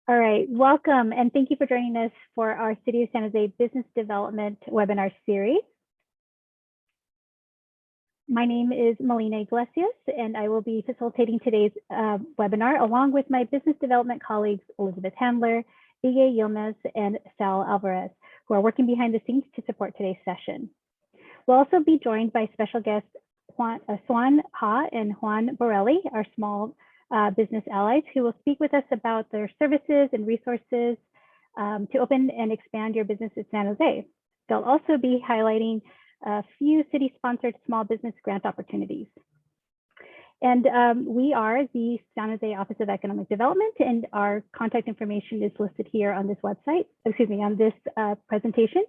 All right, welcome and thank you for joining us for our City of San Jose Business Development webinar series. My name is Melina Iglesias and I will be facilitating today's webinar along with my business development colleagues, Elizabeth Handler, Ige Yilmaz, and Sal Alvarez, who are working behind the scenes to support today's session. We'll also be joined by special guests Xuan Ha and Juan Borrelli, our small business allies, who will speak with us about their services and resources to open and expand your business in San Jose. They'll also be highlighting a few city-sponsored small business grant opportunities. And we are the San Jose Office of Economic Development, and our contact information is listed here on this website, on this presentation.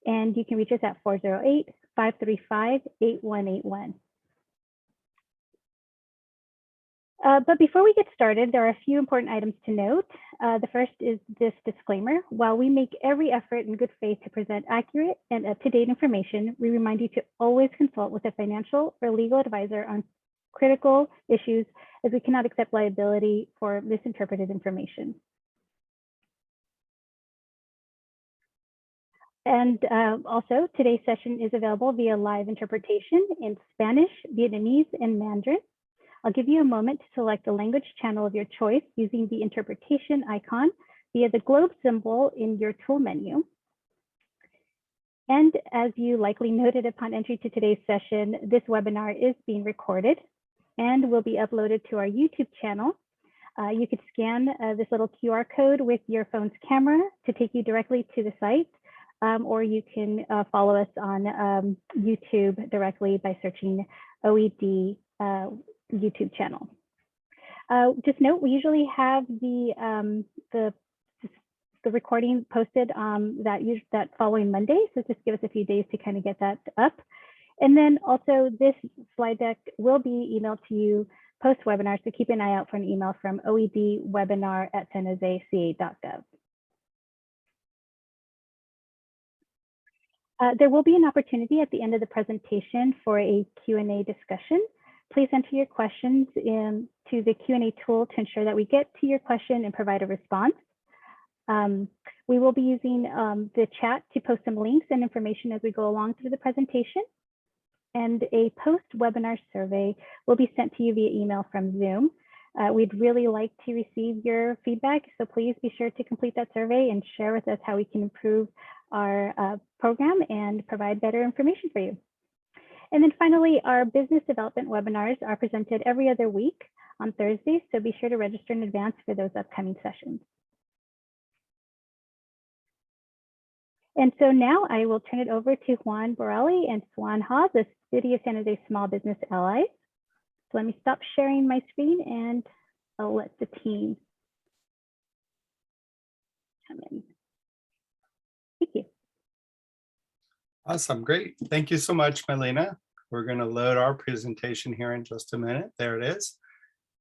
And you can reach us at 408-535-8181. But before we get started, there are a few important items to note. The first is this disclaimer. While we make every effort in good faith to present accurate and up-to-date information, we remind you to always consult with a financial or legal advisor on critical issues, as we cannot accept liability for misinterpreted information. And also, today's session is available via live interpretation in Spanish, Vietnamese, and Mandarin. I'll give you a moment to select the language channel of your choice using the interpretation icon via the globe symbol in your tool menu. And as you likely noted upon entry to today's session, this webinar is being recorded and will be uploaded to our YouTube channel. You could scan this little QR code with your phone's camera to take you directly to the site, or you can follow us on YouTube directly by searching OED YouTube channel. Just note, we usually have the recording posted that following Monday, so just give us a few days to kind of get that up. And then also this slide deck will be emailed to you post-webinar, so keep an eye out for an email from oedwebinar@sanjoseca.gov. There will be an opportunity at the end of the presentation for a Q&A discussion. Please enter your questions into the Q&A tool to ensure that we get to your question and provide a response. We will be using the chat to post some links and information as we go along through the presentation. And a post-webinar survey will be sent to you via email from Zoom. We'd really like to receive your feedback, so please be sure to complete that survey and share with us how we can improve our program and provide better information for you. And then finally, our business development webinars are presented every other week on Thursdays, so be sure to register in advance for those upcoming sessions. And so now I will turn it over to Juan Borrelli and Xuan Ha, the City of San Jose Small Business Allies. So let me stop sharing my screen and I'll let the team come in. Thank you. Awesome, great. Thank you so much, Melina. We're going to load our presentation here in just a minute. There it is.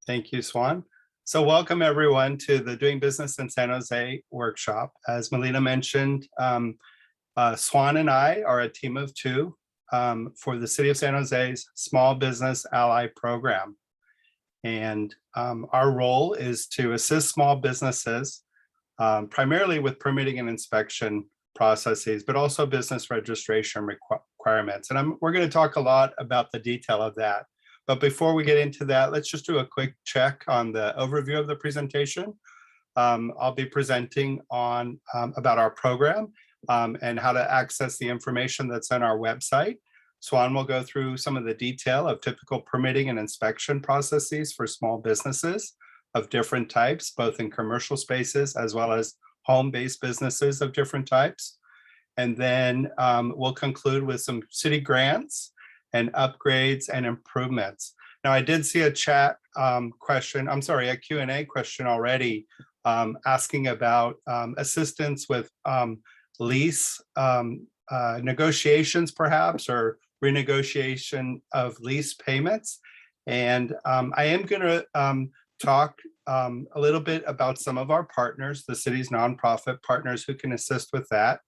Thank you, Xuan. So welcome everyone to the Doing Business in San Jose workshop. As Melina mentioned, Xuan and I are a team of two for the City of San Jose's Small Business Ally Program. And our role is to assist small businesses primarily with permitting and inspection processes, but also business registration requirements. And we're going to talk a lot about the detail of that. But before we get into that, let's just do a quick check on the overview of the presentation. I'll be presenting on about our program and how to access the information that's on our website. Xuan will go through some of the detail of typical permitting and inspection processes for small businesses of different types, both in commercial spaces as well as home-based businesses of different types. And then we'll conclude with some city grants and upgrades and improvements. Now, I did see a chat question, I'm sorry, a Q&A question already asking about assistance with lease negotiations perhaps, or renegotiation of lease payments. And I am gonna talk a little bit about some of our partners, the city's nonprofit partners who can assist with that.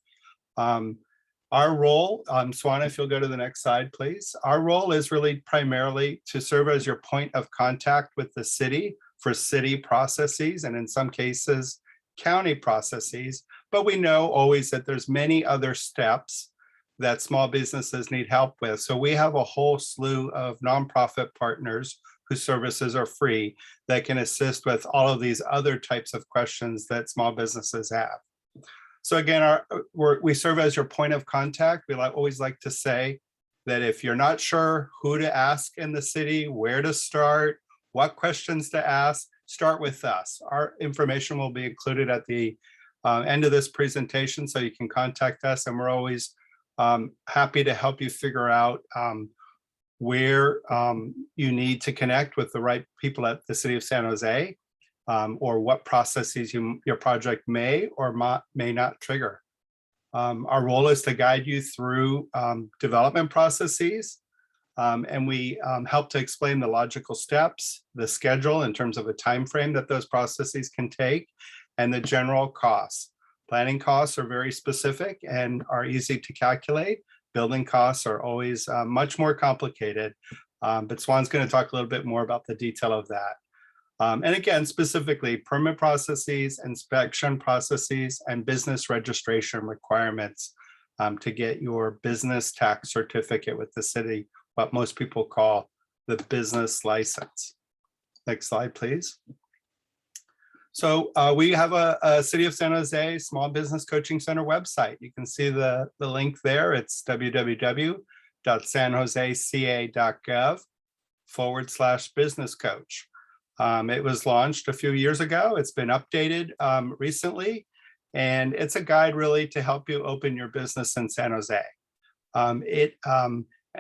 Our role, Xuan, if you'll go to the next slide, please. Our role is really primarily to serve as your point of contact with the city for city processes, and in some cases, county processes, but we know always that there's many other steps that small businesses need help with. So we have a whole slew of nonprofit partners whose services are free that can assist with all of these other types of questions that small businesses have. So again, we serve as your point of contact. We always like to say that if you're not sure who to ask in the city, where to start, what questions to ask, start with us. Our information will be included at the end of this presentation, so you can contact us, and we're always happy to help you figure out where you need to connect with the right people at the City of San Jose, or what processes your project may or may not trigger. Our role is to guide you through development processes, and we help to explain the logical steps, the schedule in terms of a time frame that those processes can take, and the general costs. Planning costs are very specific and are easy to calculate. Building costs are always much more complicated, but Xuan's going to talk a little bit more about the detail of that. And again, specifically permit processes, inspection processes, and business registration requirements to get your business tax certificate with the city, what most people call the business license. Next slide, please. So we have a City of San Jose Small Business Coaching Center website. You can see the link there. It's www.sanjoseca.gov/business coach. It was launched a few years ago. It's been updated recently, and it's a guide really to help you open your business in San Jose.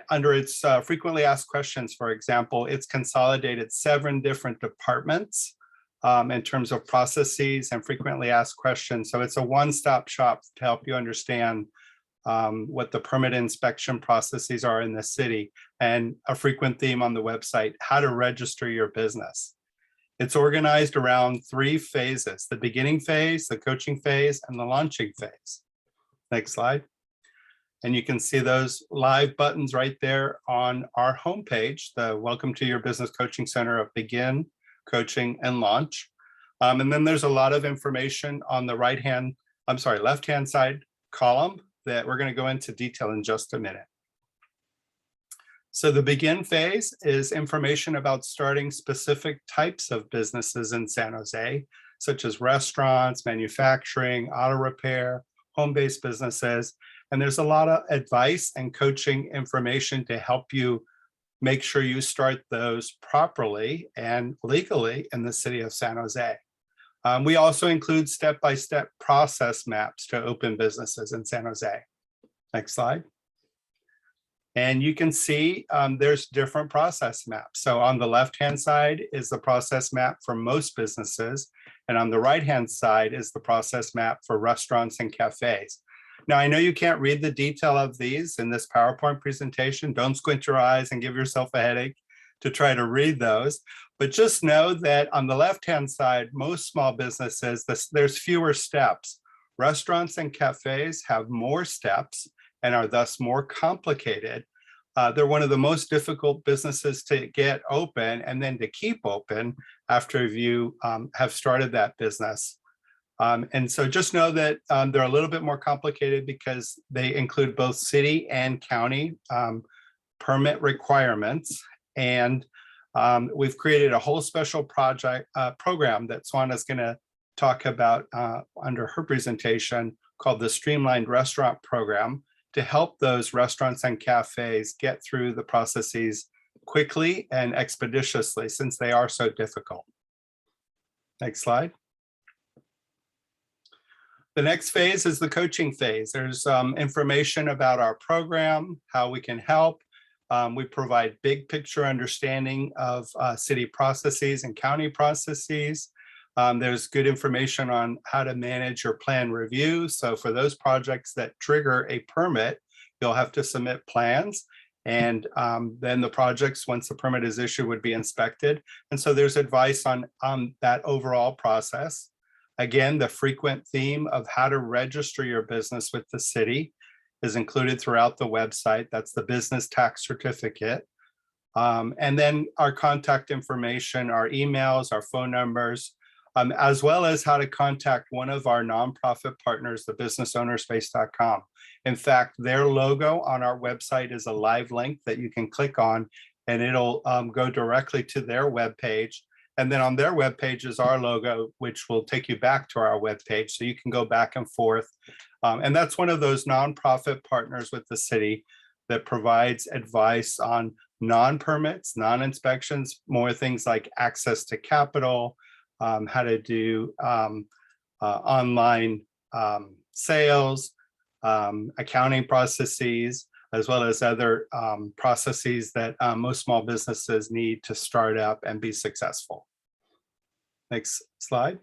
Under its frequently asked questions, for example, it's consolidated 7 different departments in terms of processes and frequently asked questions. So it's a one-stop shop to help you understand what the permit inspection processes are in the city, and a frequent theme on the website, how to register your business. It's organized around 3 phases: the beginning phase, the coaching phase, and the launching phase. Next slide. And you can see those live buttons right there on our homepage, the Welcome to Your Business Coaching Center of Begin, Coaching, and Launch. And then there's a lot of information on the left-hand side column that we're going to go into detail in just a minute. So the begin phase is information about starting specific types of businesses in San Jose, such as restaurants, manufacturing, auto repair, home-based businesses. And there's a lot of advice and coaching information to help you make sure you start those properly and legally in the City of San Jose. We also include step-by-step process maps to open businesses in San Jose. Next slide. And you can see there's different process maps. So on the left-hand side is the process map for most businesses, and on the right-hand side is the process map for restaurants and cafes. Now, I know you can't read the detail of these in this PowerPoint presentation. Don't squint your eyes and give yourself a headache to try to read those. But just know that on the left-hand side, most small businesses, there's fewer steps. Restaurants and cafes have more steps and are thus more complicated. They're one of the most difficult businesses to get open and then to keep open after you have started that business. And so just know that they're a little bit more complicated because they include both city and county permit requirements. And we've created a whole special program that Xuan is going to talk about under her presentation called the Streamlined Restaurant Program to help those restaurants and cafes get through the processes quickly and expeditiously since they are so difficult. Next slide. The next phase is the coaching phase. There's information about our program, how we can help. We provide big picture understanding of city processes and county processes. There's good information on how to manage your plan review. So for those projects that trigger a permit, you'll have to submit plans. And then the projects, once the permit is issued, would be inspected. And so there's advice on that overall process. Again, the frequent theme of how to register your business with the city is included throughout the website. That's the business tax certificate. And then our contact information, our emails, our phone numbers. as well as how to contact one of our nonprofit partners, the businessownerspace.com. In fact, their logo on our website is a live link that you can click on, and it'll go directly to their webpage. And then on their webpage is our logo, which will take you back to our webpage, so you can go back and forth. And that's one of those nonprofit partners with the city that provides advice on non-permits, non-inspections, more things like access to capital, how to do online sales, accounting processes, as well as other processes that most small businesses need to start up and be successful. Next slide.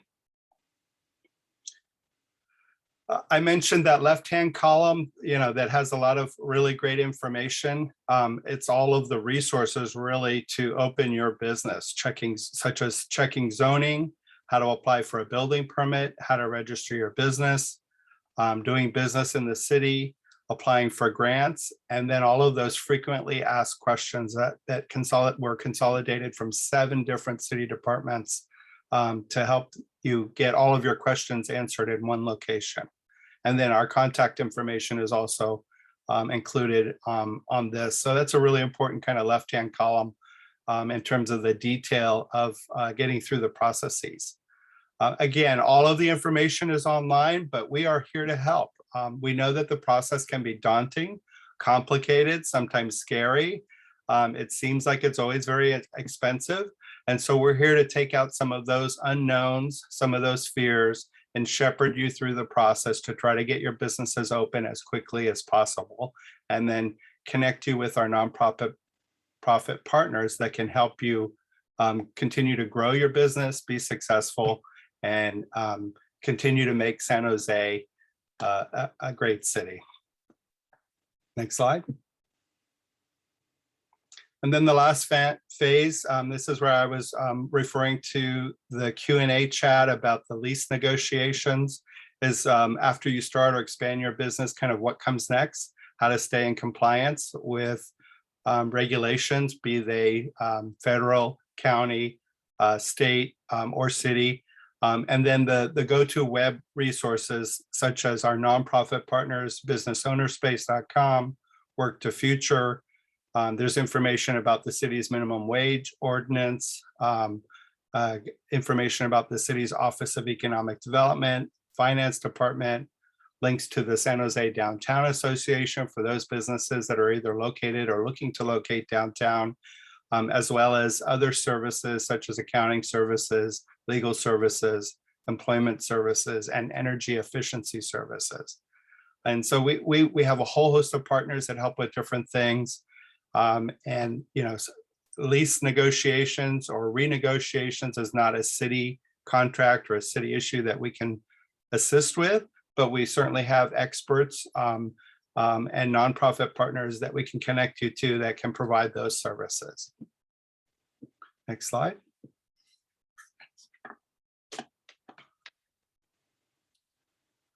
I mentioned that left-hand column, that has a lot of really great information. It's all of the resources really to open your business, such as checking zoning, how to apply for a building permit, how to register your business, doing business in the city, applying for grants, and then all of those frequently asked questions that were consolidated from 7 different city departments to help you get all of your questions answered in one location. And then our contact information is also included on this. So that's a really important kind of left-hand column in terms of the detail of getting through the processes. Again, all of the information is online, but we are here to help. We know that the process can be daunting, complicated, sometimes scary. It seems like it's always very expensive. And so we're here to take out some of those unknowns, some of those fears, and shepherd you through the process to try to get your businesses open as quickly as possible, and then connect you with our nonprofit partners that can help you continue to grow your business, be successful, and continue to make San Jose a great city. Next slide. And then the last phase, this is where I was referring to the Q&A chat about the lease negotiations, is after you start or expand your business, kind of what comes next, how to stay in compliance with regulations, be they federal, county, state, or city. And then the go-to web resources, such as our nonprofit partners, businessownerspace.com, Work to Future. There's information about the city's minimum wage ordinance, information about the city's Office of Economic Development, Finance Department, links to the San Jose Downtown Association for those businesses that are either located or looking to locate downtown, as well as other services such as accounting services, legal services, employment services, and energy efficiency services. And so we have a whole host of partners that help with different things. And lease negotiations or renegotiations is not a city contract or a city issue that we can assist with, but we certainly have experts and nonprofit partners that we can connect you to that can provide those services. Next slide.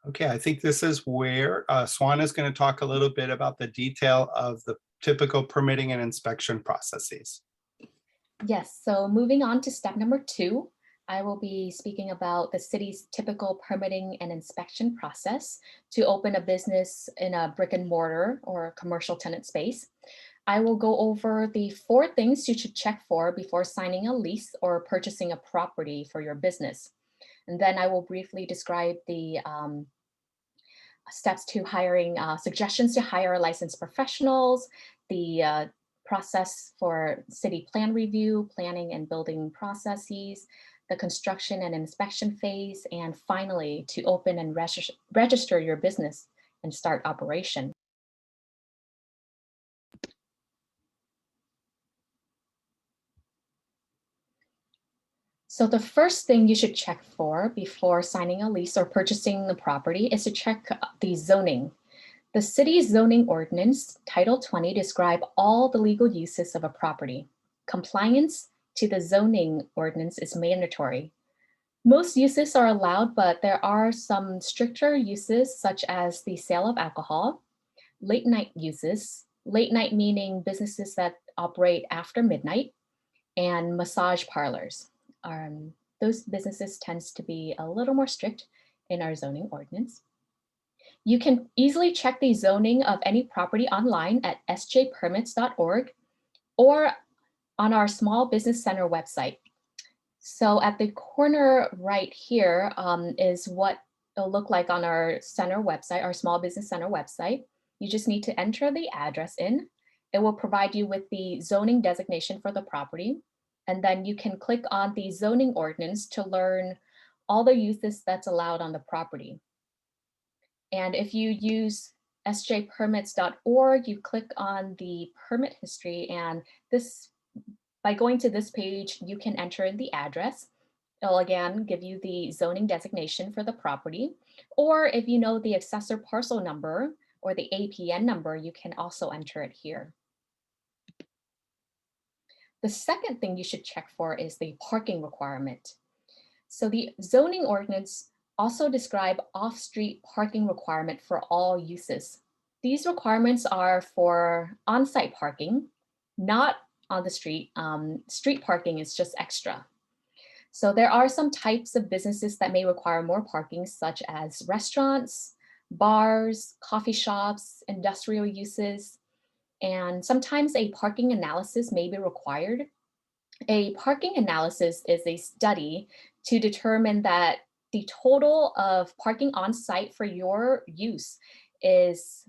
Okay, I think this is where Xuan is going to talk a little bit about the detail of the typical permitting and inspection processes. Yes, so moving on to step number 2, I will be speaking about the city's typical permitting and inspection process to open a business in a brick and mortar or commercial tenant space. I will go over the 4 things you should check for before signing a lease or purchasing a property for your business. And then I will briefly describe the steps to hiring, suggestions to hire licensed professionals, the process for city plan review, planning and building processes, the construction and inspection phase, and finally to open and register your business and start operation. So the first thing you should check for before signing a lease or purchasing the property is to check the zoning. The city's zoning ordinance, Title 20, describe all the legal uses of a property. Compliance to the zoning ordinance is mandatory. Most uses are allowed, but there are some stricter uses such as the sale of alcohol, late night uses, late night meaning businesses that operate after midnight, and massage parlors. those businesses tends to be a little more strict in our zoning ordinance. You can easily check the zoning of any property online at sjpermits.org or on our Small Business Center website. So at the corner right here is what it'll look like on our center website, our Small Business Center website. You just need to enter the address in. It will provide you with the zoning designation for the property. And then you can click on the zoning ordinance to learn all the uses that's allowed on the property. And if you use sjpermits.org, you click on the permit history, and this, by going to this page, you can enter in the address. It'll again give you the zoning designation for the property, or if you know the assessor parcel number or the APN number, you can also enter it here. The second thing you should check for is the parking requirement. So the zoning ordinance also describe off-street parking requirement for all uses. These requirements are for on-site parking, not on the street. Street parking is just extra. So there are some types of businesses that may require more parking, such as restaurants, bars, coffee shops, industrial uses, and sometimes a parking analysis may be required. A parking analysis is a study to determine that the total of parking on site for your use is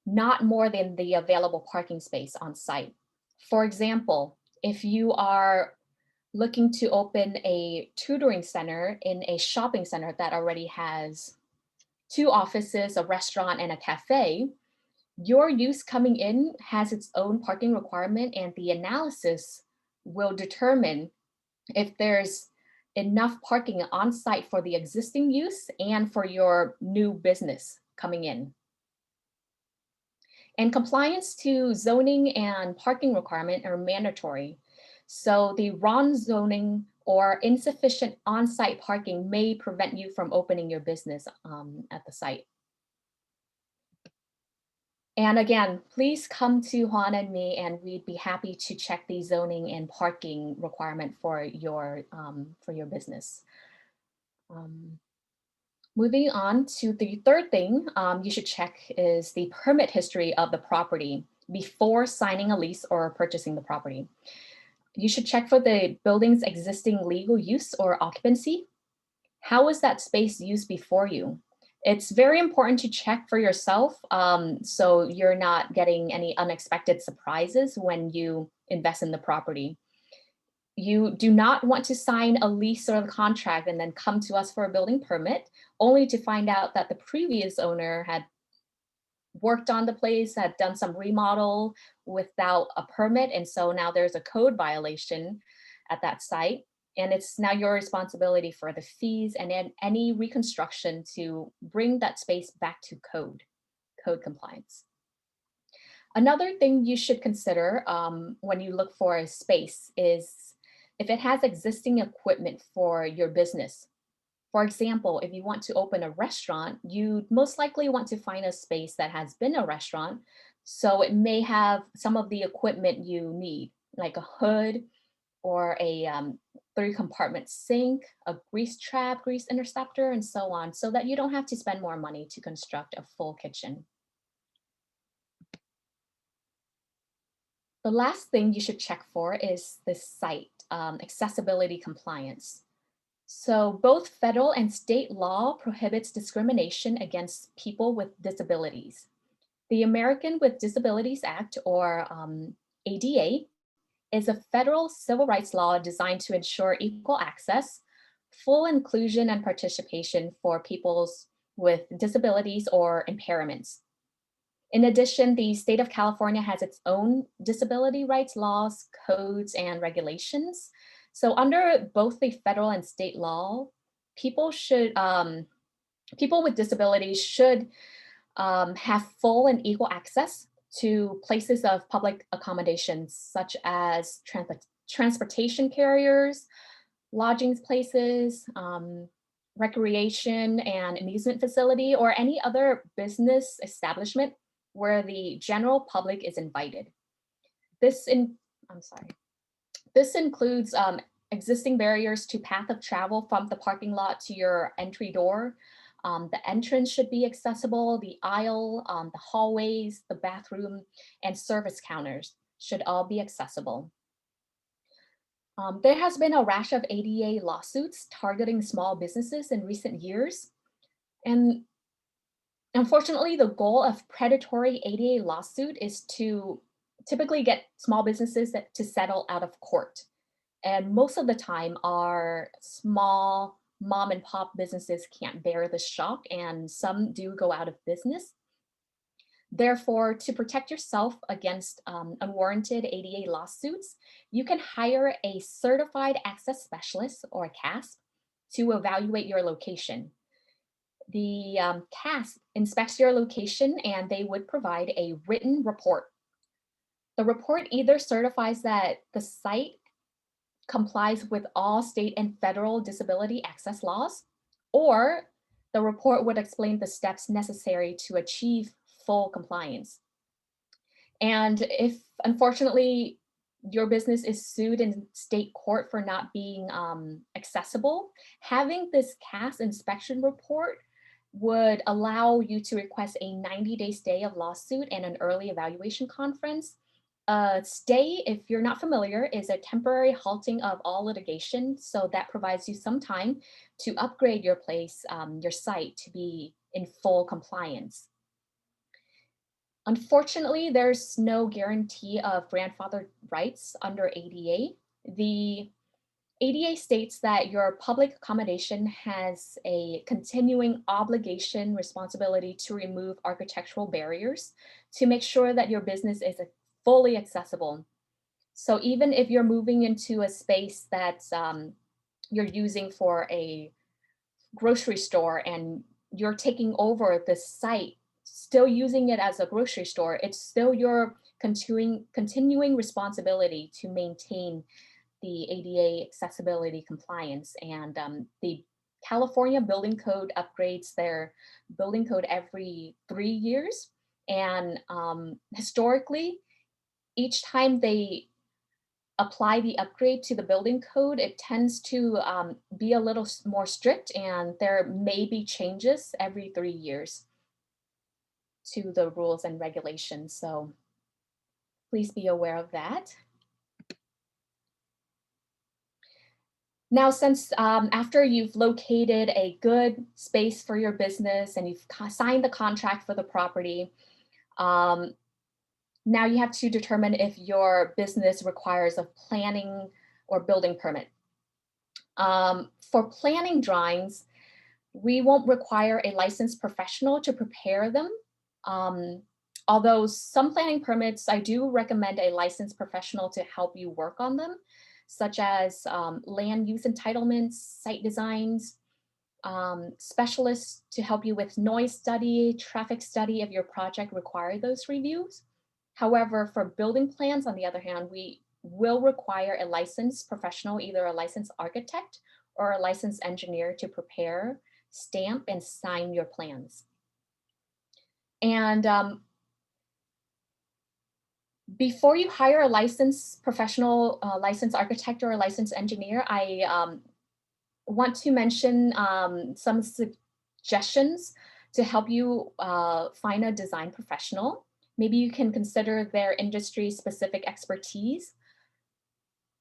not more than the available parking space on site. For example, if you are looking to open a tutoring center in a shopping center that already has 2 offices, a restaurant, and a cafe, your use coming in has its own parking requirement, and the analysis will determine if there's enough parking on site for the existing use and for your new business coming in. And compliance to zoning and parking requirement are mandatory. So the wrong zoning or insufficient on-site parking may prevent you from opening your business at the site. And again, please come to Juan and me, and we'd be happy to check the zoning and parking requirement for your business. Moving on to the third thing you should check is the permit history of the property before signing a lease or purchasing the property. You should check for the building's existing legal use or occupancy. How was that space used before you? It's very important to check for yourself so you're not getting any unexpected surprises when you invest in the property. You do not want to sign a lease or a contract and then come to us for a building permit, only to find out that the previous owner had worked on the place, had done some remodel without a permit, and so now there's a code violation at that site. And it's now your responsibility for the fees and then any reconstruction to bring that space back to code compliance. Another thing you should consider when you look for a space is if it has existing equipment for your business. For example, if you want to open a restaurant, you most likely want to find a space that has been a restaurant. So it may have some of the equipment you need, like a hood or a 3-compartment sink, a grease trap, grease interceptor, and so on, so that you don't have to spend more money to construct a full kitchen. The last thing you should check for is the site accessibility compliance. So both federal and state law prohibits discrimination against people with disabilities. The American with Disabilities Act, or ADA, is a federal civil rights law designed to ensure equal access, full inclusion and participation for peoples with disabilities or impairments. In addition, the state of California has its own disability rights laws, codes, and regulations. So under both the federal and state law, people with disabilities should have full and equal access to places of public accommodations, such as transportation carriers, lodging places, recreation and amusement facility, or any other business establishment where the general public is invited. This includes existing barriers to path of travel from the parking lot to your entry door. The entrance should be accessible, the aisle, the hallways, the bathroom, and service counters should all be accessible. There has been a rash of ADA lawsuits targeting small businesses in recent years. And unfortunately, the goal of predatory ADA lawsuit is to typically get small businesses to settle out of court. And most of the time, our small mom and pop businesses can't bear the shock, and some do go out of business. Therefore, to protect yourself against unwarranted ADA lawsuits, you can hire a certified access specialist, or a CASP, to evaluate your location. The CASP inspects your location and they would provide a written report. The report either certifies that the site complies with all state and federal disability access laws, or the report would explain the steps necessary to achieve full compliance. And if, unfortunately, your business is sued in state court for not being accessible, having this CAS inspection report would allow you to request a 90-day stay of lawsuit and an early evaluation conference. Stay, if you're not familiar, is a temporary halting of all litigation. So that provides you some time to upgrade your place, your site, to be in full compliance. Unfortunately, there's no guarantee of grandfather rights under ADA. The ADA states that your public accommodation has a continuing obligation, responsibility to remove architectural barriers to make sure that your business is fully accessible. So even if you're moving into a space that you're using for a grocery store and you're taking over the site, still using it as a grocery store, it's still your continuing responsibility to maintain the ADA accessibility compliance. And the California Building Code upgrades their building code every 3 years. And historically, each time they apply the upgrade to the building code, it tends to be a little more strict, and there may be changes every 3 years to the rules and regulations. So please be aware of that. Now, since after you've located a good space for your business and you've signed the contract for the property, now you have to determine if your business requires a planning or building permit. For planning drawings, we won't require a licensed professional to prepare them. Although some planning permits, I do recommend a licensed professional to help you work on them, such as land use entitlements, site designs, specialists to help you with noise study, traffic study if your project require those reviews. However, for building plans, on the other hand, we will require a licensed professional, either a licensed architect or a licensed engineer, to prepare, stamp, and sign your plans. And before you hire a licensed professional, licensed architect or a licensed engineer, I want to mention some suggestions to help you find a design professional. Maybe you can consider their industry-specific expertise.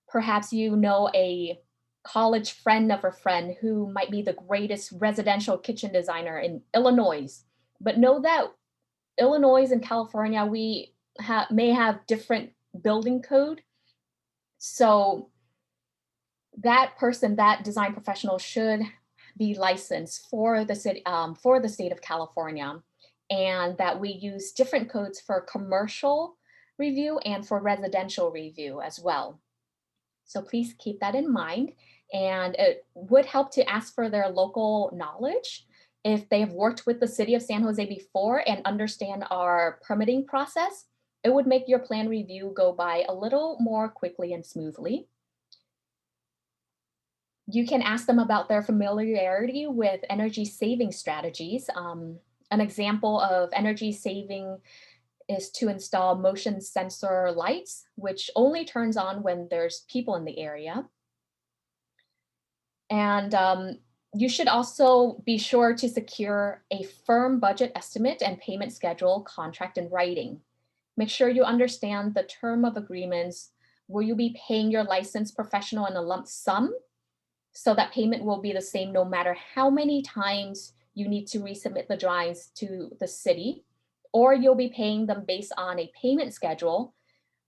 Perhaps you know a college friend of a friend who might be the greatest residential kitchen designer in Illinois. But know that Illinois and California, we may have different building code. So that person, that design professional, should be licensed for the city, for the state of California, and that we use different codes for commercial review and for residential review as well. So please keep that in mind. And it would help to ask for their local knowledge. If they have worked with the city of San Jose before and understand our permitting process, it would make your plan review go by a little more quickly and smoothly. You can ask them about their familiarity with energy saving strategies. An example of energy saving is to install motion sensor lights, which only turns on when there's people in the area. And you should also be sure to secure a firm budget estimate and payment schedule contract in writing. Make sure you understand the term of agreements. Will you be paying your licensed professional in a lump sum? So that payment will be the same no matter how many times you need to resubmit the drawings to the city, or you'll be paying them based on a payment schedule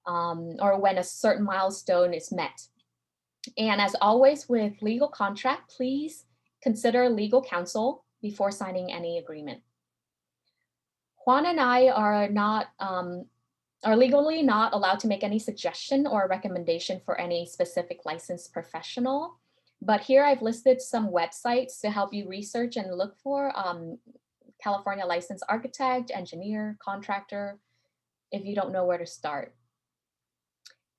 or when a certain milestone is met. And as always with legal contract, please consider legal counsel before signing any agreement. Juan and I are legally not allowed to make any suggestion or recommendation for any specific licensed professional. But here I've listed some websites to help you research and look for California licensed architect, engineer, contractor, if you don't know where to start.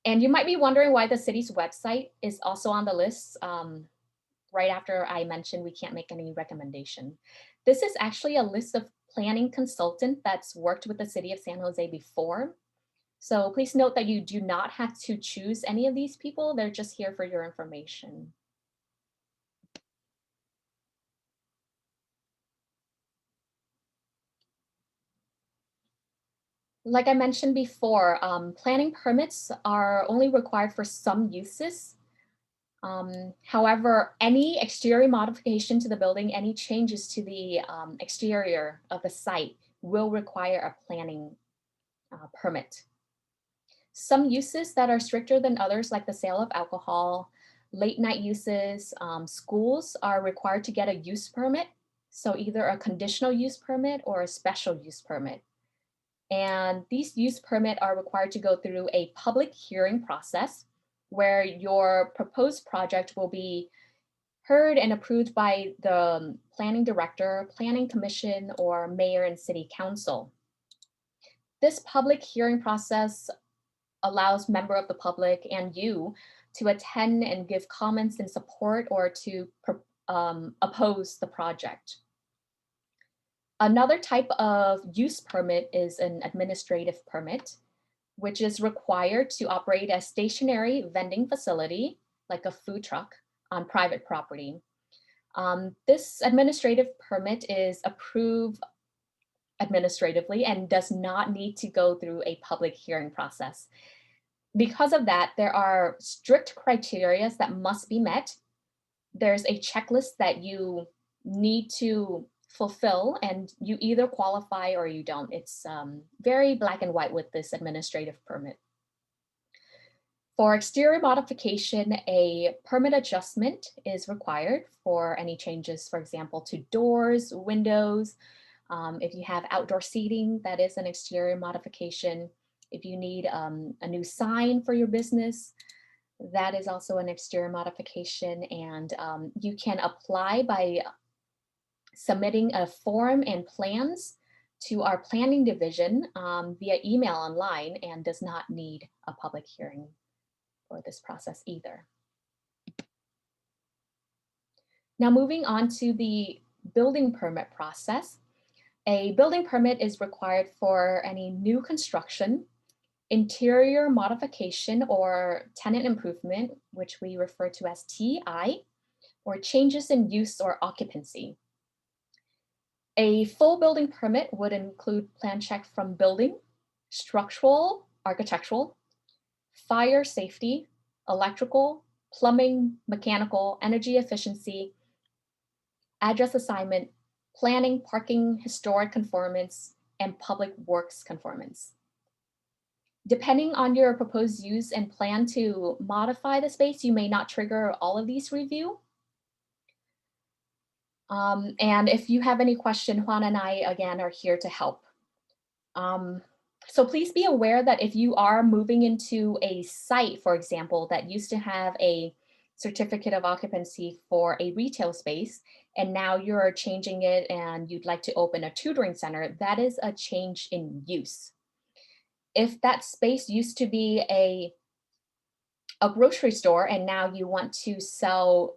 And you might be wondering why the city's website is also on the list right after I mentioned we can't make any recommendation. This is actually a list of planning consultant that's worked with the city of San Jose before. So please note that you do not have to choose any of these people. They're just here for your information. Like I mentioned before, planning permits are only required for some uses. However, any exterior modification to the building, any changes to the exterior of the site will require a planning permit. Some uses that are stricter than others, like the sale of alcohol, late night uses, schools are required to get a use permit. So either a conditional use permit or a special use permit. And these use permit are required to go through a public hearing process where your proposed project will be heard and approved by the planning director, planning commission, or mayor and city council. This public hearing process allows member of the public and you to attend and give comments in support or to oppose the project. Another type of use permit is an administrative permit, which is required to operate a stationary vending facility, like a food truck, on private property. This administrative permit is approved administratively and does not need to go through a public hearing process. Because of that, there are strict criteria that must be met. There's a checklist that you need to fulfill, and you either qualify or you don't. It's very black and white with this administrative permit. For exterior modification, a permit adjustment is required for any changes, for example, to doors, windows. If you have outdoor seating, that is an exterior modification. If you need a new sign for your business, that is also an exterior modification. And you can apply by submitting a form and plans to our planning division via email online, and does not need a public hearing for this process either. Now moving on to the building permit process. A building permit is required for any new construction, interior modification or tenant improvement, which we refer to as TI, or changes in use or occupancy. A full building permit would include plan check from building, structural, architectural, fire safety, electrical, plumbing, mechanical, energy efficiency, address assignment, planning, parking, historic conformance, and public works conformance. Depending on your proposed use and plan to modify the space, you may not trigger all of these review. And if you have any question, Juan and I, again, are here to help. So please be aware that if you are moving into a site, for example, that used to have a certificate of occupancy for a retail space, and now you're changing it and you'd like to open a tutoring center, that is a change in use. If that space used to be a grocery store and now you want to sell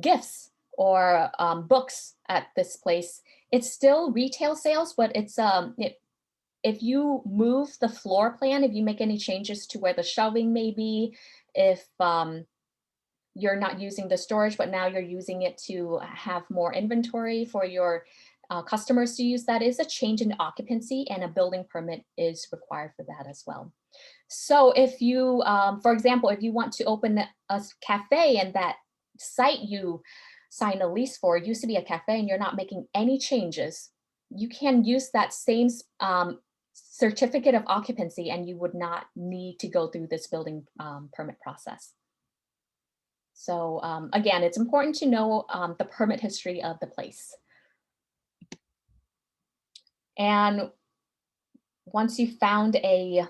gifts or books at this place, it's still retail sales, but it's if you move the floor plan, if you make any changes to where the shelving may be, if you're not using the storage, but now you're using it to have more inventory for your customers to use. That is a change in occupancy, and a building permit is required for that as well. So if you, for example, if you want to open a cafe and that site you signed a lease for used to be a cafe and you're not making any changes, you can use that same certificate of occupancy and you would not need to go through this building permit process. So again, it's important to know the permit history of the place. And once you've found a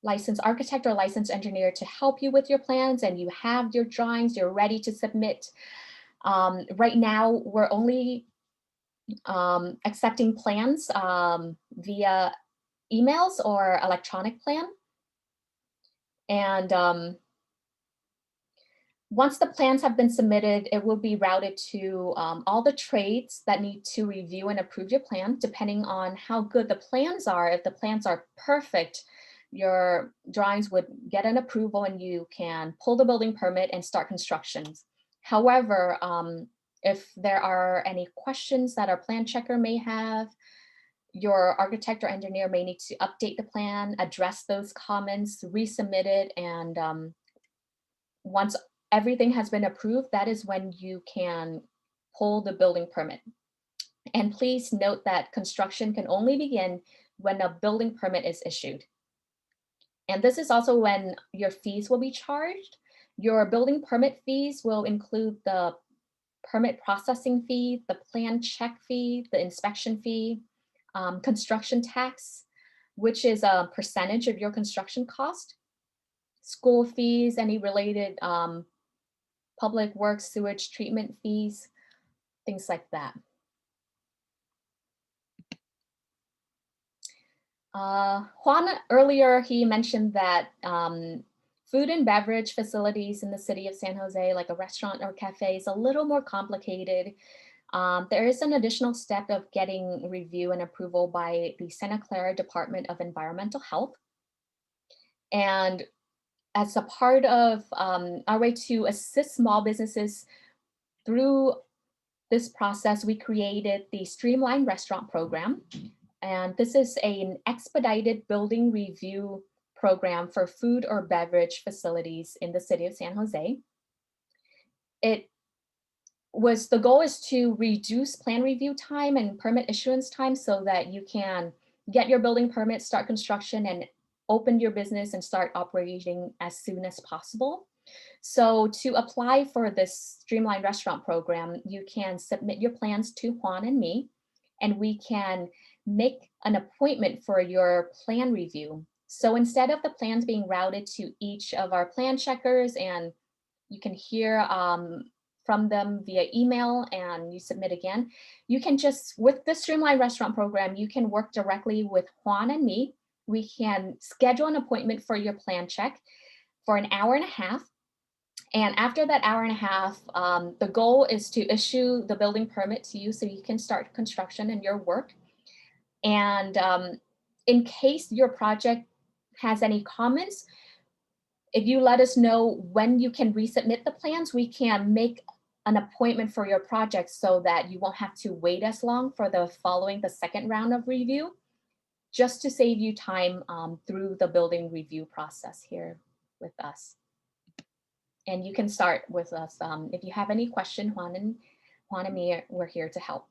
licensed architect or licensed engineer to help you with your plans and you have your drawings, you're ready to submit. Right now, we're only accepting plans via emails or electronic plan. And once the plans have been submitted, it will be routed to all the trades that need to review and approve your plan, depending on how good the plans are. If the plans are perfect, your drawings would get an approval and you can pull the building permit and start construction. However, if there are any questions that our plan checker may have, your architect or engineer may need to update the plan, address those comments, resubmit it, and once everything has been approved, that is when you can pull the building permit. And please note that construction can only begin when a building permit is issued. And this is also when your fees will be charged. Your building permit fees will include the permit processing fee, the plan check fee, the inspection fee, construction tax, which is a percentage of your construction cost, school fees, any related public works, sewage treatment fees, things like that. Juan earlier, he mentioned that food and beverage facilities in the city of San Jose, like a restaurant or cafe, is a little more complicated. There is an additional step of getting review and approval by the Santa Clara Department of Environmental Health. And as a part of our way to assist small businesses through this process, we created the Streamline restaurant program. And this is an expedited building review program for food or beverage facilities in the city of San Jose. The goal is to reduce plan review time and permit issuance time so that you can get your building permit, start construction, and open your business and start operating as soon as possible. So to apply for this Streamline restaurant program, you can submit your plans to Juan and me, and we can make an appointment for your plan review. So instead of the plans being routed to each of our plan checkers and you can hear from them via email and you submit again, you can just, with the Streamline restaurant program, you can work directly with Juan and me. We can schedule an appointment for your plan check for an hour and a half. And after that hour and a half, the goal is to issue the building permit to you so you can start construction and your work. And in case your project has any comments, if you let us know when you can resubmit the plans, we can make an appointment for your project so that you won't have to wait as long for the second round of review, just to save you time through the building review process here with us. And you can start with us. If you have any question, Juan and me, we're here to help.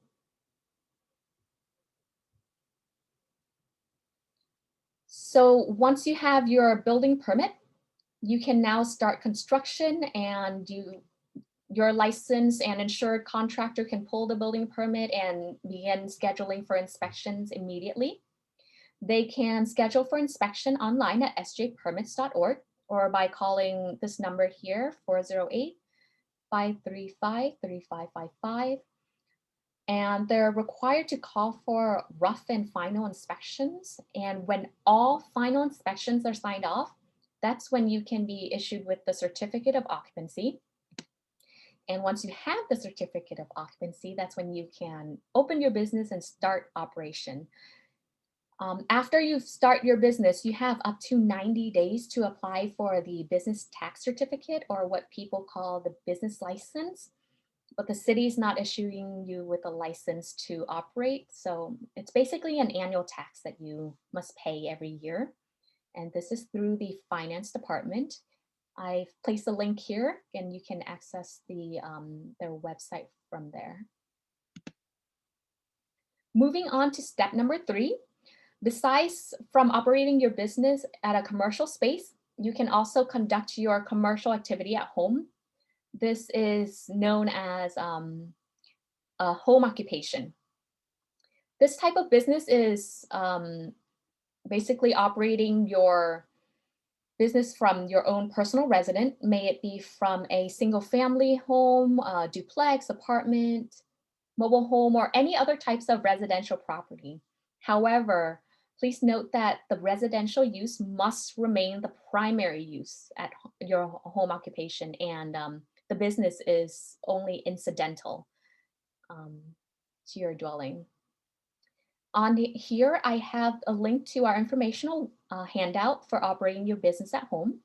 So once you have your building permit, you can now start construction, and your licensed and insured contractor can pull the building permit and begin scheduling for inspections immediately. They can schedule for inspection online at sjpermits.org or by calling this number here, 408-535-3555. And they're required to call for rough and final inspections. And when all final inspections are signed off, that's when you can be issued with the certificate of occupancy. And once you have the certificate of occupancy, that's when you can open your business and start operation. After you start your business, you have up to 90 days to apply for the business tax certificate, or what people call the business license. But the city is not issuing you with a license to operate. So it's basically an annual tax that you must pay every year. And this is through the finance department. I've placed a link here and you can access their website from there. Moving on to step number 3. Besides from operating your business at a commercial space, you can also conduct your commercial activity at home. This is known as a home occupation. This type of business is basically operating your business from your own personal residence, may it be from a single family home, a duplex, apartment, mobile home, or any other types of residential property. However, please note that the residential use must remain the primary use at your home occupation, and the business is only incidental to your dwelling. Here, I have a link to our informational handout for operating your business at home.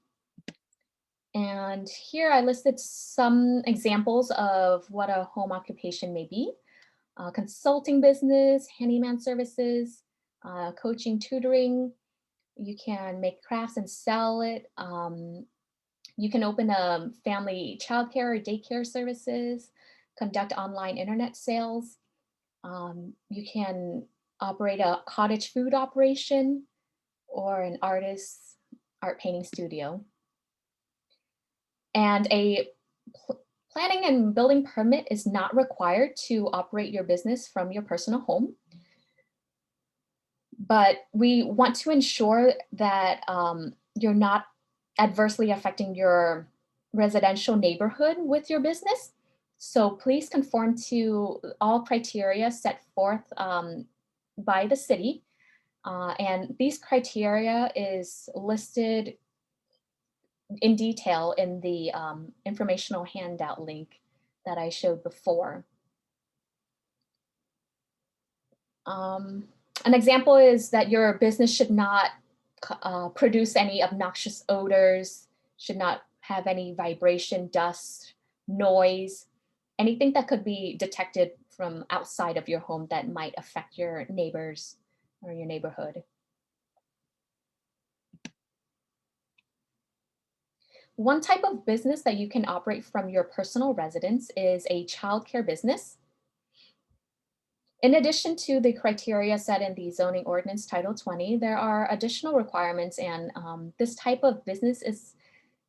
And here I listed some examples of what a home occupation may be. Consulting business, handyman services, coaching, tutoring. You can make crafts and sell it. You can open a family childcare or daycare services, conduct online internet sales. You can operate a cottage food operation or an artist's art painting studio. And a planning and building permit is not required to operate your business from your personal home. But we want to ensure that you're not adversely affecting your residential neighborhood with your business. So please conform to all criteria set forth by the city. And these criteria is listed in detail in the informational handout link that I showed before. An example is that your business should not produce any obnoxious odors, should not have any vibration, dust, noise, anything that could be detected from outside of your home that might affect your neighbors or your neighborhood. One type of business that you can operate from your personal residence is a childcare business. In addition to the criteria set in the zoning ordinance Title 20, there are additional requirements, and this type of business is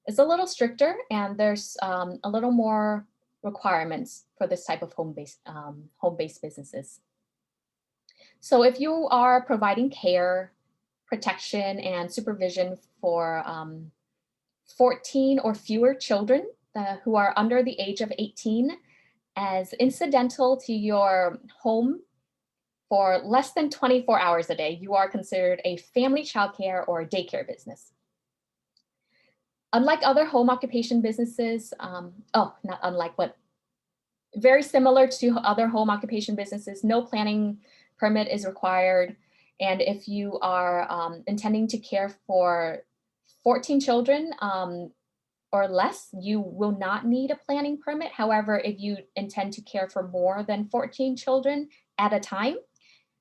a little stricter, and there's a little more requirements for this type of home-based businesses. So if you are providing care, protection, and supervision for 14 or fewer children who are under the age of 18 as incidental to your home for less than 24 hours a day, you are considered a family childcare or daycare business. Unlike other home occupation businesses, not unlike, but very similar to other home occupation businesses, no planning permit is required. And if you are intending to care for 14 children or less, you will not need a planning permit. However, if you intend to care for more than 14 children at a time,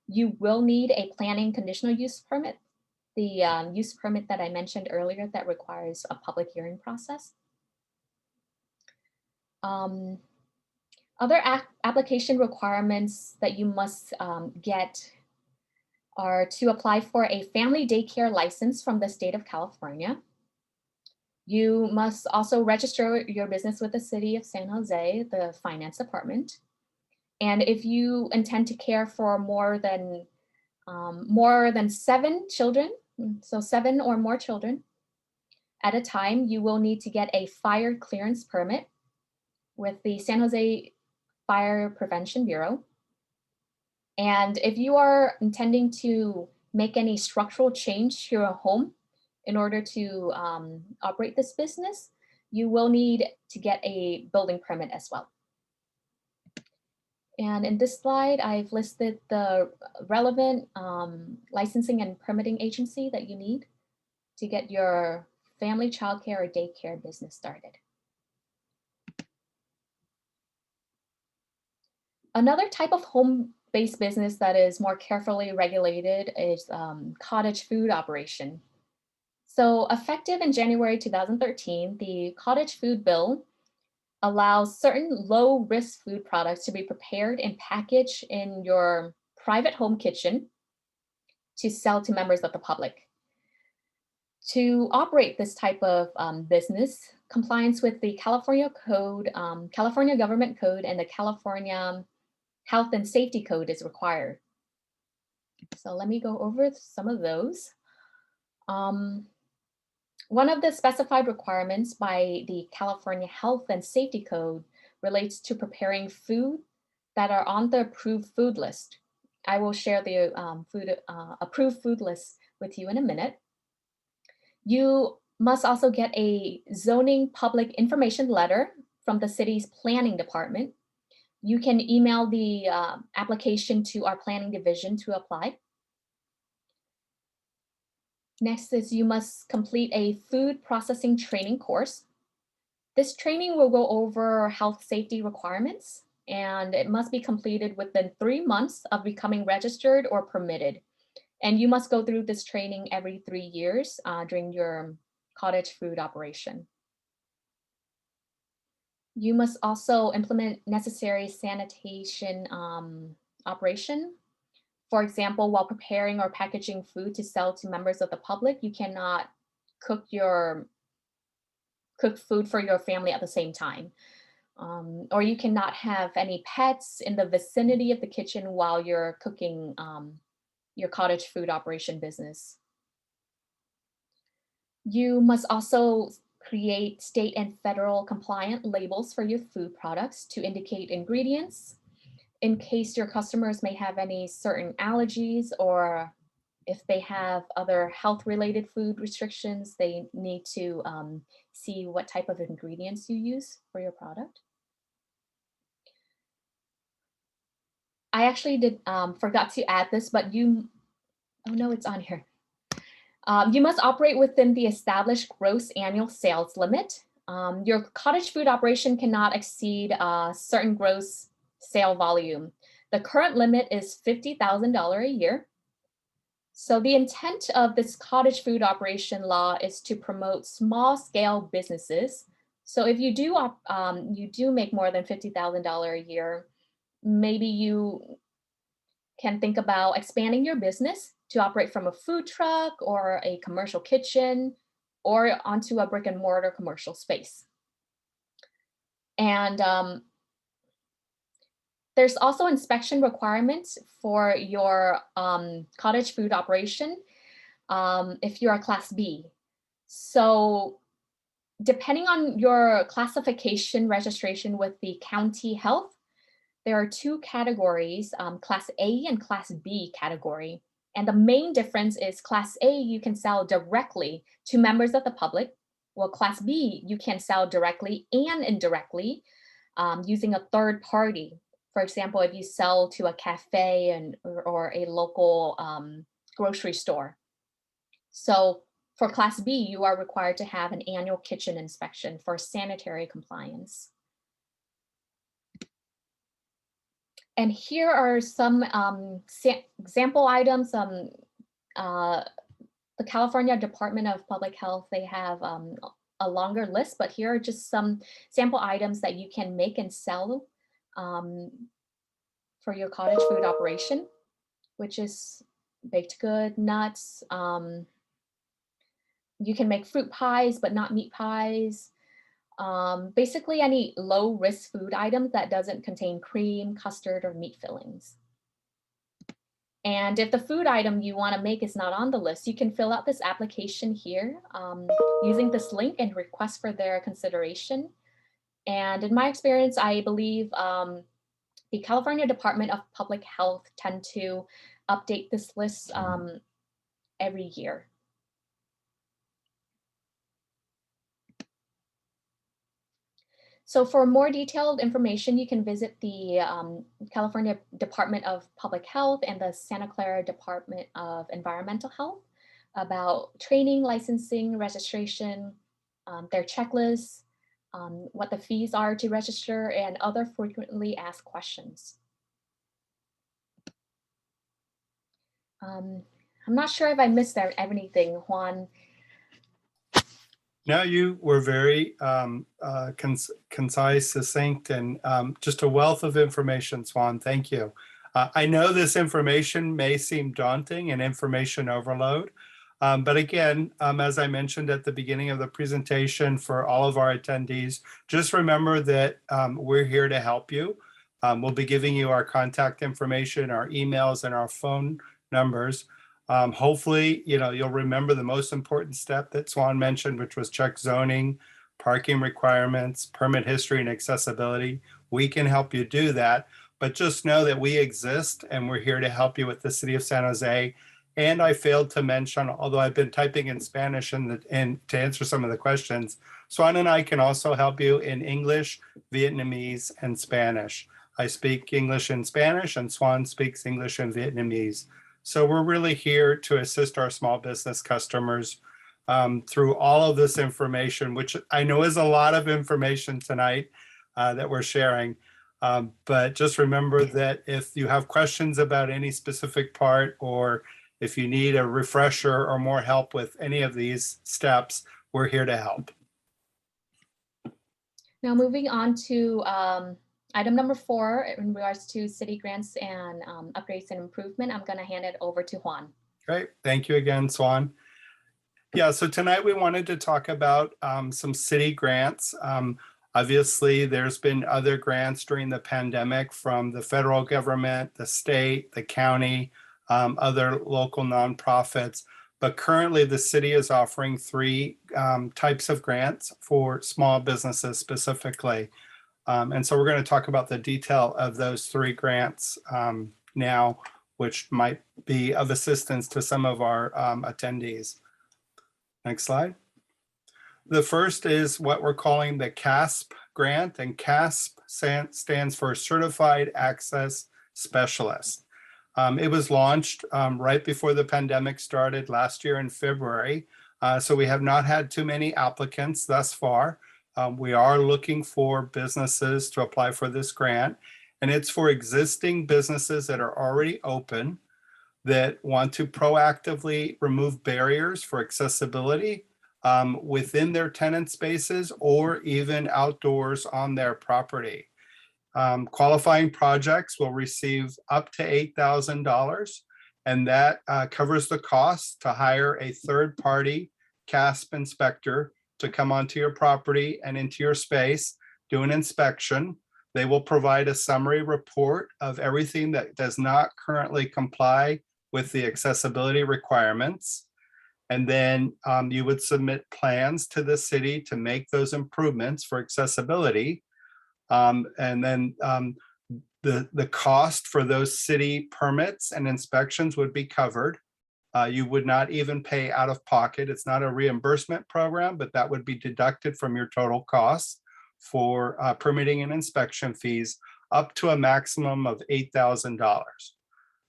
you will need a planning conditional use permit, the use permit that I mentioned earlier that requires a public hearing process. Other application requirements that you must get are to apply for a family daycare license from the state of California. You must also register your business with the city of San Jose, the finance department. And if you intend to care for more than 7 children, so 7 or more children at a time, you will need to get a fire clearance permit with the San Jose Fire Prevention Bureau. And if you are intending to make any structural change to your home in order to operate this business, you will need to get a building permit as well. And in this slide, I've listed the relevant licensing and permitting agency that you need to get your family childcare or daycare business started. Another type of home-based business that is more carefully regulated is cottage food operation. So effective in January 2013, the Cottage Food Bill allows certain low-risk food products to be prepared and packaged in your private home kitchen to sell to members of the public. To operate this type of business, compliance with the California Code, California Government Code, and the California Health and Safety Code is required. So let me go over some of those. One of the specified requirements by the California Health and Safety Code relates to preparing food that are on the approved food list. I will share the approved food list with you in a minute. You must also get a zoning public information letter from the city's planning department. You can email the application to our planning division to apply. Next is you must complete a food processing training course. This training will go over health safety requirements, and it must be completed within 3 months of becoming registered or permitted. And you must go through this training every 3 years during your cottage food operation. You must also implement necessary sanitation operation. For example, while preparing or packaging food to sell to members of the public, you cannot cook food for your family at the same time. Or you cannot have any pets in the vicinity of the kitchen while you're cooking your cottage food operation business. You must also create state and federal compliant labels for your food products to indicate ingredients in case your customers may have any certain allergies, or if they have other health-related food restrictions, they need to see what type of ingredients you use for your product. I actually forgot to add this, but oh no, it's on here. You must operate within the established gross annual sales limit. Your cottage food operation cannot exceed a certain gross sale volume. The current limit is $50,000 a year. So the intent of this cottage food operation law is to promote small scale businesses. So if you do make more than $50,000 a year, maybe you can think about expanding your business to operate from a food truck or a commercial kitchen or onto a brick and mortar commercial space. And there's also inspection requirements for your cottage food operation if you're a Class B. So depending on your classification registration with the county health, there are 2 categories, Class A and Class B category. And the main difference is Class A, you can sell directly to members of the public. While Class B, you can sell directly and indirectly using a third party. For example, if you sell to a cafe or a local grocery store. So for Class B, you are required to have an annual kitchen inspection for sanitary compliance. And here are some example items. The California Department of Public Health, they have a longer list, but here are just some sample items that you can make and sell for your cottage food operation, which is baked good, nuts. You can make fruit pies, but not meat pies. Basically any low risk food items that doesn't contain cream, custard, or meat fillings. And if the food item you want to make is not on the list, you can fill out this application here using this link and request for their consideration. And in my experience, I believe the California Department of Public Health tend to update this list every year. So for more detailed information, you can visit the California Department of Public Health and the Santa Clara Department of Environmental Health about training, licensing, registration, their checklists, what the fees are to register, and other frequently asked questions. I'm not sure if I missed anything, Juan. No, you were very concise, succinct, and just a wealth of information, Xuan. Thank you. I know this information may seem daunting and information overload, but again, as I mentioned at the beginning of the presentation for all of our attendees, just remember that we're here to help you. We'll be giving you our contact information, our emails, and our phone numbers. Hopefully, you'll remember the most important step that Xuan mentioned, which was check zoning, parking requirements, permit history, and accessibility. We can help you do that, but just know that we exist and we're here to help you with the City of San Jose. And I failed to mention, although I've been typing in Spanish and to answer some of the questions, Xuan and I can also help you in English, Vietnamese, and Spanish. I speak English and Spanish, and Xuan speaks English and Vietnamese. So we're really here to assist our small business customers through all of this information, which I know is a lot of information tonight that we're sharing. But just remember that if you have questions about any specific part, or if you need a refresher or more help with any of these steps, we're here to help. Now moving on to item number 4, in regards to city grants and upgrades and improvement, I'm going to hand it over to Juan. Great. Thank you again, Xuan. Yeah, so tonight we wanted to talk about some city grants. Obviously, there's been other grants during the pandemic from the federal government, the state, the county, other local nonprofits. But currently, the city is offering 3 types of grants for small businesses specifically. And so we're going to talk about the detail of those 3 grants now, which might be of assistance to some of our attendees. Next slide. The first is what we're calling the CASP Grant, and CASP stands for Certified Access Specialist. It was launched right before the pandemic started last year in February, so we have not had too many applicants thus far. We are looking for businesses to apply for this grant, and it's for existing businesses that are already open that want to proactively remove barriers for accessibility within their tenant spaces or even outdoors on their property. Qualifying projects will receive up to $8,000, and that covers the cost to hire a third-party CASP inspector to come onto your property and into your space, do an inspection. They will provide a summary report of everything that does not currently comply with the accessibility requirements. And then you would submit plans to the city to make those improvements for accessibility. And then the cost for those city permits and inspections would be covered. You would not even pay out of pocket. It's not a reimbursement program, but that would be deducted from your total costs for permitting and inspection fees up to a maximum of $8,000.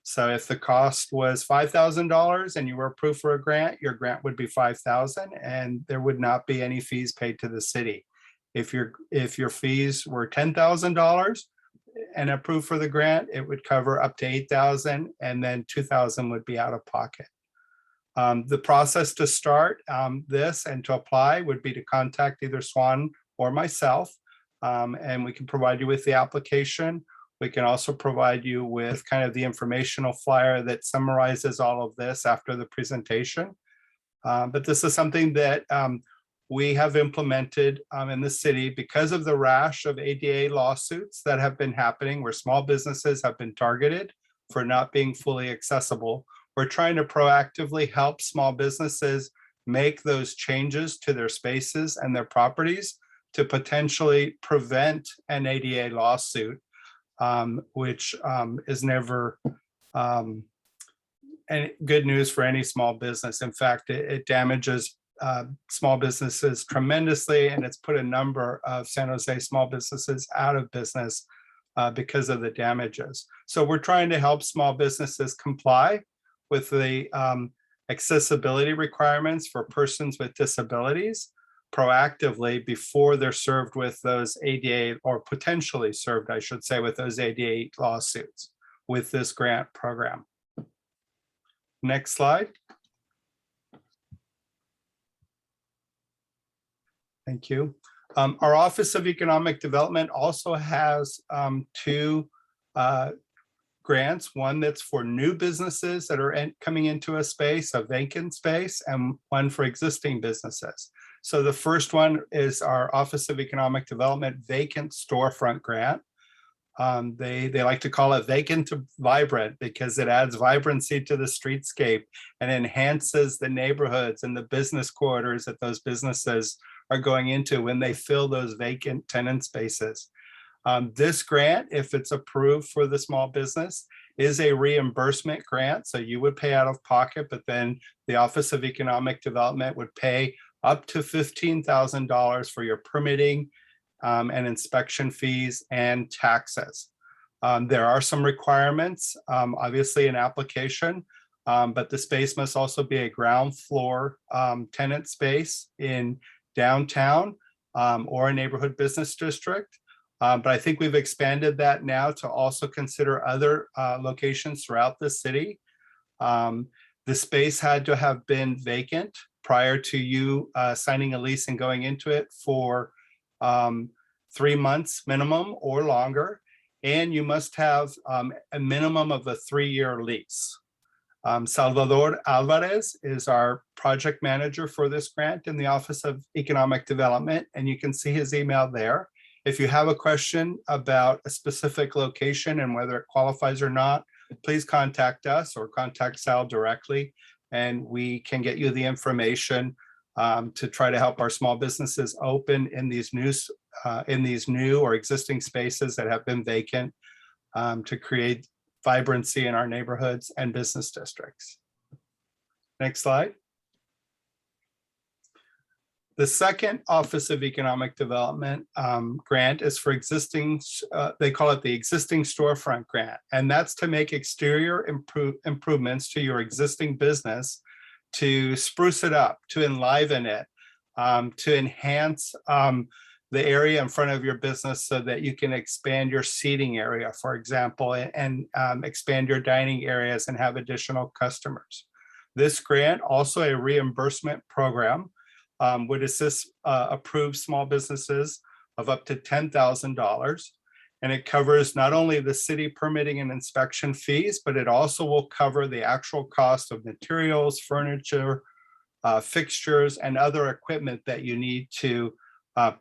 So if the cost was $5,000 and you were approved for a grant, your grant would be $5,000 and there would not be any fees paid to the city. If your fees were $10,000 and approved for the grant, it would cover up to $8,000 and then $2,000 would be out of pocket. The process to start this and to apply would be to contact either Xuan or myself, and we can provide you with the application. We can also provide you with kind of the informational flyer that summarizes all of this after the presentation. But this is something that we have implemented in the city because of the rash of ADA lawsuits that have been happening where small businesses have been targeted for not being fully accessible. We're trying to proactively help small businesses make those changes to their spaces and their properties to potentially prevent an ADA lawsuit, which is never any good news for any small business. In fact, it damages small businesses tremendously, and it's put a number of San Jose small businesses out of business because of the damages. So we're trying to help small businesses comply with the accessibility requirements for persons with disabilities proactively before they're served with those ADA, or potentially served, I should say, with those ADA lawsuits with this grant program. Next slide. Thank you. Our Office of Economic Development also has two grants, one that's for new businesses that are coming into a space, a vacant space, and one for existing businesses. So the first one is our Office of Economic Development Vacant Storefront Grant. They like to call it vacant to vibrant because it adds vibrancy to the streetscape and enhances the neighborhoods and the business quarters that those businesses are going into when they fill those vacant tenant spaces. This grant, if it's approved for the small business, is a reimbursement grant. So you would pay out of pocket, but then the Office of Economic Development would pay up to $15,000 for your permitting and inspection fees and taxes. There are some requirements, obviously an application, but the space must also be a ground floor tenant space in downtown or a neighborhood business district. But I think we've expanded that now to also consider other locations throughout the city. The space had to have been vacant prior to you signing a lease and going into it for 3 months minimum or longer. And you must have a minimum of a 3-year lease. Salvador Alvarez is our project manager for this grant in the Office of Economic Development, and you can see his email there. If you have a question about a specific location and whether it qualifies or not, please contact us or contact Sal directly, and we can get you the information to try to help our small businesses open in these new or existing spaces that have been vacant to create vibrancy in our neighborhoods and business districts. Next slide. The second Office of Economic Development grant is for existing, they call it the Existing Storefront Grant, and that's to make exterior improvements to your existing business to spruce it up, to enliven it, to enhance the area in front of your business so that you can expand your seating area, for example, and expand your dining areas and have additional customers. This grant, also a reimbursement program, would assist approved small businesses of up to $10,000. And it covers not only the city permitting and inspection fees, but it also will cover the actual cost of materials, furniture, fixtures, and other equipment that you need to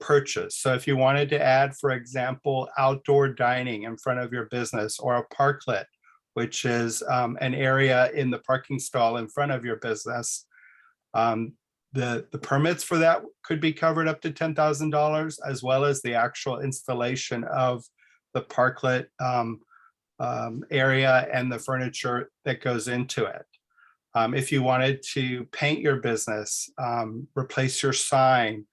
purchase. So if you wanted to add, for example, outdoor dining in front of your business, or a parklet, which is an area in the parking stall in front of your business, the permits for that could be covered up to $10,000, as well as the actual installation of the parklet area and the furniture that goes into it. If you wanted to paint your business, replace your sign,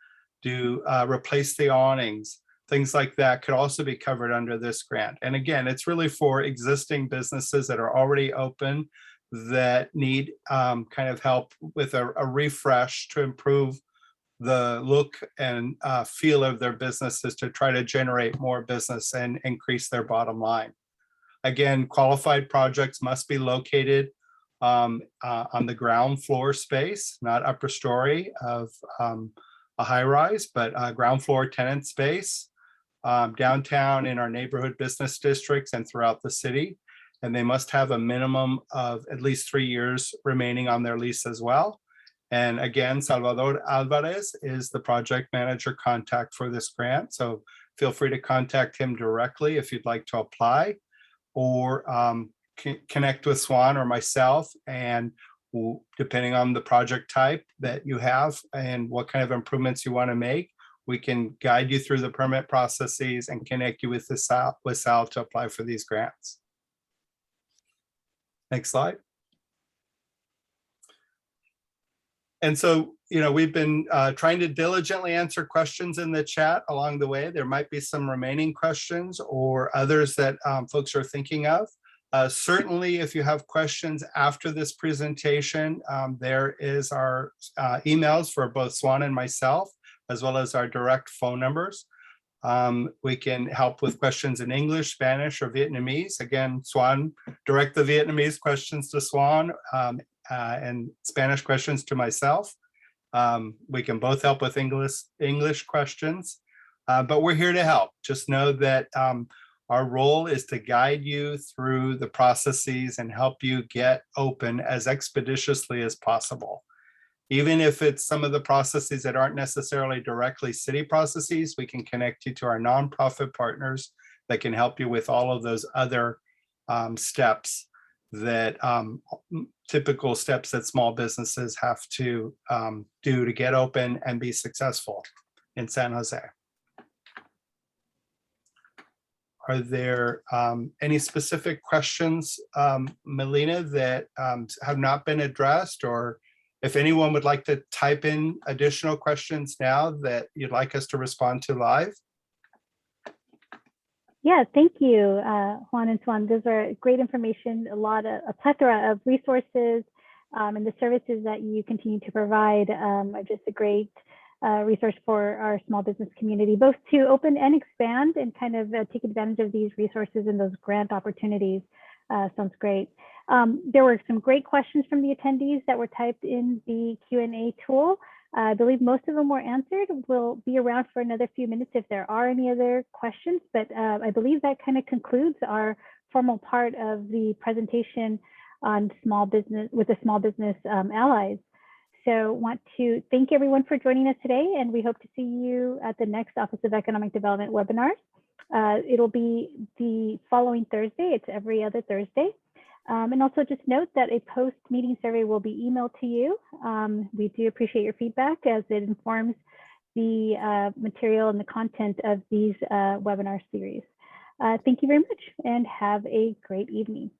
replace the awnings, things like that could also be covered under this grant. And again, it's really for existing businesses that are already open that need kind of help with a refresh to improve the look and feel of their businesses, to try to generate more business and increase their bottom line. Again, qualified projects must be located on the ground floor space, not upper story of a high rise, but ground floor tenant space downtown in our neighborhood business districts and throughout the city. And they must have a minimum of at least 3 years remaining on their lease as well. And again, Salvador Alvarez is the project manager contact for this grant. So feel free to contact him directly if you'd like to apply, or connect with Xuan or myself, and depending on the project type that you have and what kind of improvements you want to make, we can guide you through the permit processes and connect you with Sal to apply for these grants. Next slide. And so we've been trying to diligently answer questions in the chat along the way. There might be some remaining questions or others that folks are thinking of. Certainly, if you have questions after this presentation, there is our emails for both Xuan and myself, as well as our direct phone numbers. We can help with questions in English, Spanish, or Vietnamese. Again, Xuan, direct the Vietnamese questions to Xuan and Spanish questions to myself. We can both help with English questions, but we're here to help. Just know that our role is to guide you through the processes and help you get open as expeditiously as possible. Even if it's some of the processes that aren't necessarily directly city processes, we can connect you to our nonprofit partners that can help you with all of those other steps that typical steps that small businesses have to do to get open and be successful in San Jose. Are there any specific questions, Melina, that have not been addressed, or if anyone would like to type in additional questions now that you'd like us to respond to live? Yeah, thank you, Juan and Xuan. Those are great information, a plethora of resources, and the services that you continue to provide are just a great resource for our small business community, both to open and expand and kind of take advantage of these resources and those grant opportunities. Sounds great. There were some great questions from the attendees that were typed in the Q&A tool. I believe most of them were answered. We'll be around for another few minutes if there are any other questions, but I believe that kind of concludes our formal part of the presentation on small business with the small business allies. So want to thank everyone for joining us today, and we hope to see you at the next Office of Economic Development webinar. It'll be the following Thursday. It's every other Thursday. And also just note that a post-meeting survey will be emailed to you. We do appreciate your feedback as it informs the material and the content of these webinar series. Thank you very much and have a great evening.